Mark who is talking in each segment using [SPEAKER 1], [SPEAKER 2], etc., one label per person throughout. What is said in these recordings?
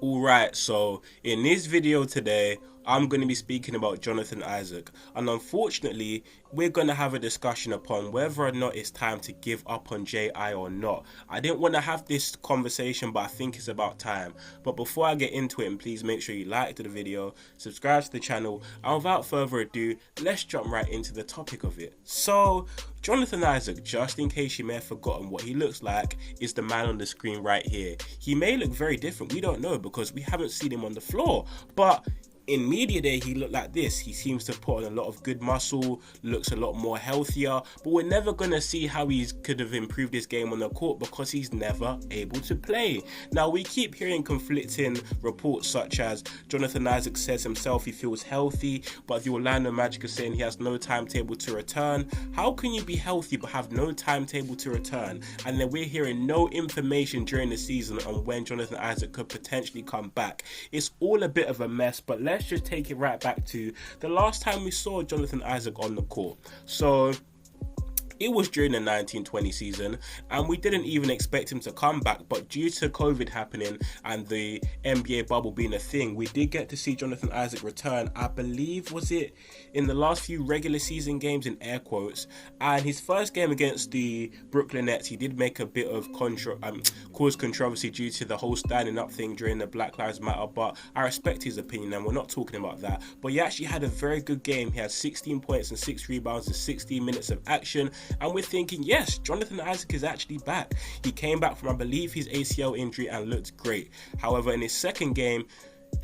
[SPEAKER 1] Alright, so in this video today, I'm going to be speaking about Jonathan Isaac, and unfortunately, we're going to have a discussion upon whether or not it's time to give up on JI or not. I didn't want to have this conversation, but I think it's about time. But before I get into it, please make sure you like the video, subscribe to the channel, and without further ado, let's jump right into the topic of it. So, Jonathan Isaac, just in case you may have forgotten what he looks like, is the man on the screen right here. He may look very different, we don't know because we haven't seen him on the floor, but in media day he looked like this. He seems to put on a lot of good muscle, looks a lot more healthier, but we're never going to see how he could have improved his game on the court because he's never able to play. Now we keep hearing conflicting reports such as Jonathan Isaac says himself he feels healthy, but the Orlando Magic are saying he has no timetable to return. How can you be healthy but have no timetable to return? And then we're hearing no information during the season on when Jonathan Isaac could potentially come back. It's all a bit of a mess, but let's just take it right back to the last time we saw Jonathan Isaac on the court. So it was during the 1920 season, and we didn't even expect him to come back, but due to COVID happening and the NBA bubble being a thing, we did get to see Jonathan Isaac return. I believe, was it in the last few regular season games, in air quotes, and his first game against the Brooklyn Nets, he did make a bit of cause controversy due to the whole standing up thing during the Black Lives Matter, but I respect his opinion and we're not talking about that. But he actually had a very good game. He had 16 points and 6 rebounds in 16 minutes of action, and we're thinking, yes, Jonathan Isaac is actually back. He came back from, I believe, his ACL injury and looked great. However, in his second game,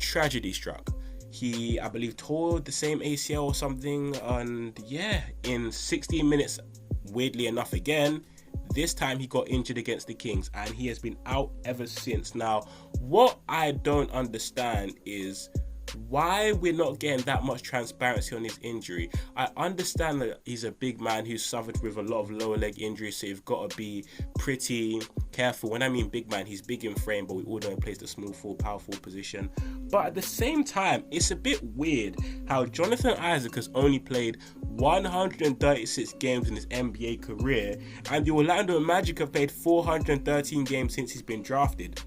[SPEAKER 1] tragedy struck. He, I believe, tore the same ACL or something, and yeah, in 16 minutes, weirdly enough again, this time he got injured against the Kings, and he has been out ever since. Now, what I don't understand is why we're not getting that much transparency on his injury. I understand that he's a big man who's suffered with a lot of lower leg injuries, so you've got to be pretty careful. When I mean big man, he's big in frame, but we all know he plays the small forward, power forward position. But at the same time, it's a bit weird how Jonathan Isaac has only played 136 games in his NBA career, and the Orlando Magic have played 413 games since he's been drafted.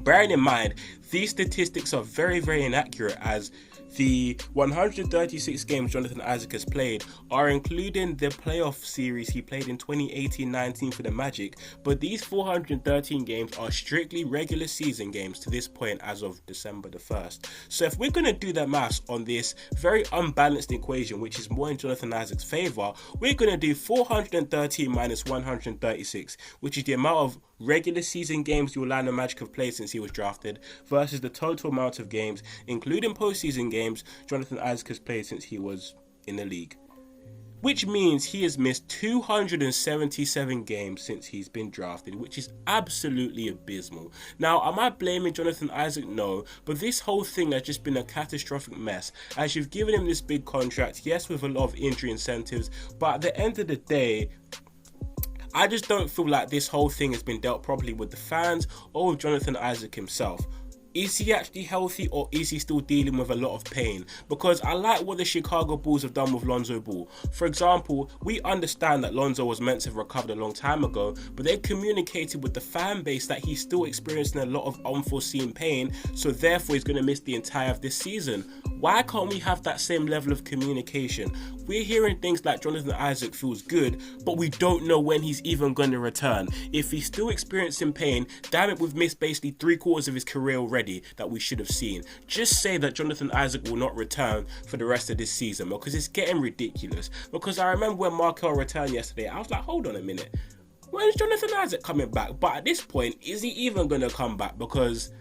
[SPEAKER 1] Bearing in mind, these statistics are very, very inaccurate, as the 136 games Jonathan Isaac has played are including the playoff series he played in 2018-19 for the Magic, but these 413 games are strictly regular season games to this point as of December the 1st. So if we're going to do the maths on this very unbalanced equation, which is more in Jonathan Isaac's favour, we're going to do 413 minus 136, which is the amount of regular season games the Orlando Magic have played since he was drafted versus the total amount of games, including postseason games, Jonathan Isaac has played since he was in the league. Which means he has missed 277 games since he's been drafted, which is absolutely abysmal. Now, am I blaming Jonathan Isaac? No, but this whole thing has just been a catastrophic mess, as you've given him this big contract, yes, with a lot of injury incentives, but at the end of the day, I just don't feel like this whole thing has been dealt properly with the fans or with Jonathan Isaac himself. Is he actually healthy, or is he still dealing with a lot of pain? Because I like what the Chicago Bulls have done with Lonzo Ball. For example, we understand that Lonzo was meant to have recovered a long time ago, but they communicated with the fan base that he's still experiencing a lot of unforeseen pain, so therefore he's going to miss the entire of this season. Why can't we have that same level of communication? We're hearing things like Jonathan Isaac feels good, but we don't know when he's even going to return. If he's still experiencing pain, damn it, we've missed basically 3/4 of his career already that we should have seen. Just say that Jonathan Isaac will not return for the rest of this season, because it's getting ridiculous. Because I remember when Markel returned yesterday, I was like, hold on a minute, when's Jonathan Isaac coming back? But at this point, is he even going to come back? Because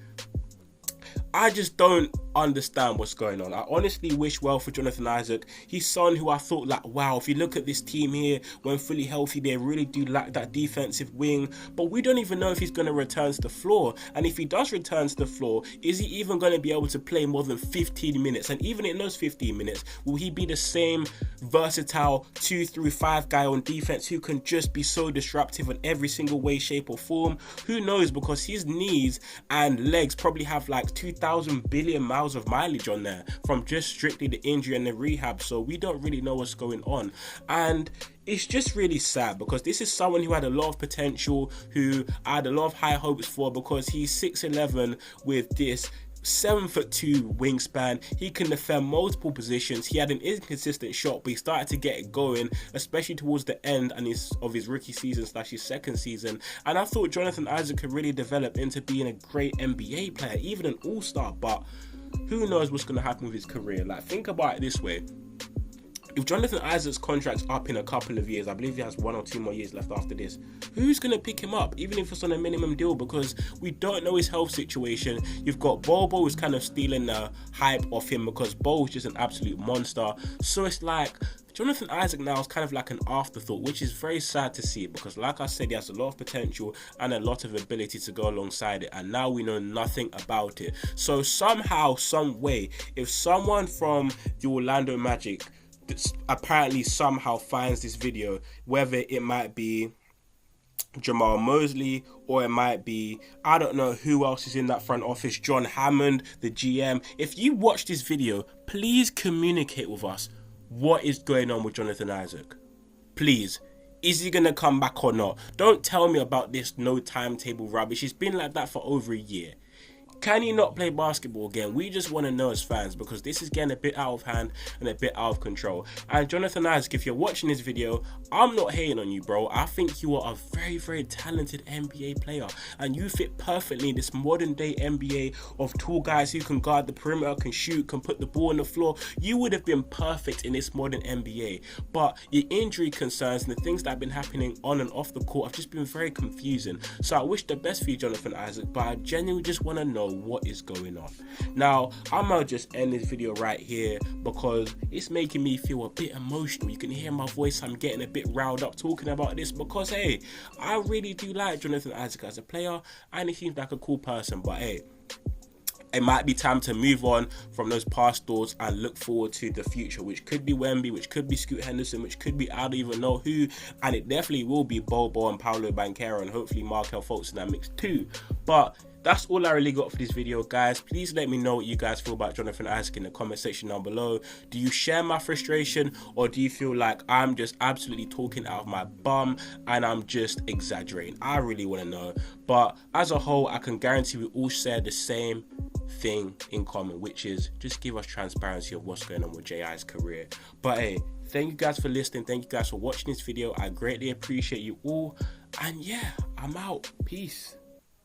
[SPEAKER 1] I just don't understand what's going on. I honestly wish well for Jonathan Isaac. He's someone who I thought, like, wow, if you look at this team here, when fully healthy, they really do lack that defensive wing. But we don't even know if he's going to return to the floor. And if he does return to the floor, is he even going to be able to play more than 15 minutes? And even in those 15 minutes, will he be the same versatile 2 through 5 guy on defense who can just be so disruptive in every single way, shape or form? Who knows, because his knees and legs probably have like 2,000 billion miles miles of mileage on there from just strictly the injury and the rehab, so we don't really know what's going on. And it's just really sad because this is someone who had a lot of potential, who I had a lot of high hopes for, because he's 6'11" with this 7'2" wingspan. He can defend multiple positions. He had an inconsistent shot, but he started to get it going, especially towards the end of his rookie season / his second season. And I thought Jonathan Isaac could really develop into being a great NBA player, even an all-star. But who knows what's going to happen with his career? Like, think about it this way. If Jonathan Isaac's contract's up in a couple of years, I believe he has 1 or 2 more years left after this, who's going to pick him up, even if it's on a minimum deal? Because we don't know his health situation. You've got Bobo who's kind of stealing the hype off him because Bo's just an absolute monster. So it's like Jonathan Isaac now is kind of like an afterthought, which is very sad to see, because like I said, he has a lot of potential and a lot of ability to go alongside it, and now we know nothing about it. So somehow, some way, if someone from the Orlando Magic apparently somehow finds this video, whether it might be Jamal Mosley or it might be, I don't know who else is in that front office, John Hammond, the GM, if you watch this video, please communicate with us what is going on with Jonathan Isaac. Please. Is he going to come back or not? Don't tell me about this no timetable rubbish. It's been like that for over a year. Can he not play basketball again? We just want to know as fans, because this is getting a bit out of hand and a bit out of control. And Jonathan Isaac, if you're watching this video, I'm not hating on you, bro. I think you are a very, very talented NBA player, and you fit perfectly in this modern day NBA of tall guys who can guard the perimeter, can shoot, can put the ball on the floor. You would have been perfect in this modern NBA, but your injury concerns and the things that have been happening on and off the court have just been very confusing. So I wish the best for you, Jonathan Isaac, but I genuinely just want to know what is going on. Now, I'm gonna just end this video right here because it's making me feel a bit emotional. You can hear my voice, I'm getting a bit riled up talking about this, because hey, I really do like Jonathan Isaac as a player and he seems like a cool person. But hey, it might be time to move on from those past thoughts and look forward to the future, which could be Wemby, which could be Scoot Henderson, which could be I don't even know who, and it definitely will be Bobo and Paolo Banchero, and hopefully Markelle Fultz in that mix too. But that's all I really got for this video, guys. Please let me know what you guys feel about Jonathan Isaac in the comment section down below. Do you share my frustration, or do you feel like I'm just absolutely talking out of my bum and I'm just exaggerating? I really want to know. But as a whole, I can guarantee we all share the same thing in common, which is just give us transparency of what's going on with J.I.'s career. But hey, thank you guys for listening. Thank you guys for watching this video. I greatly appreciate you all. And yeah, I'm out. Peace.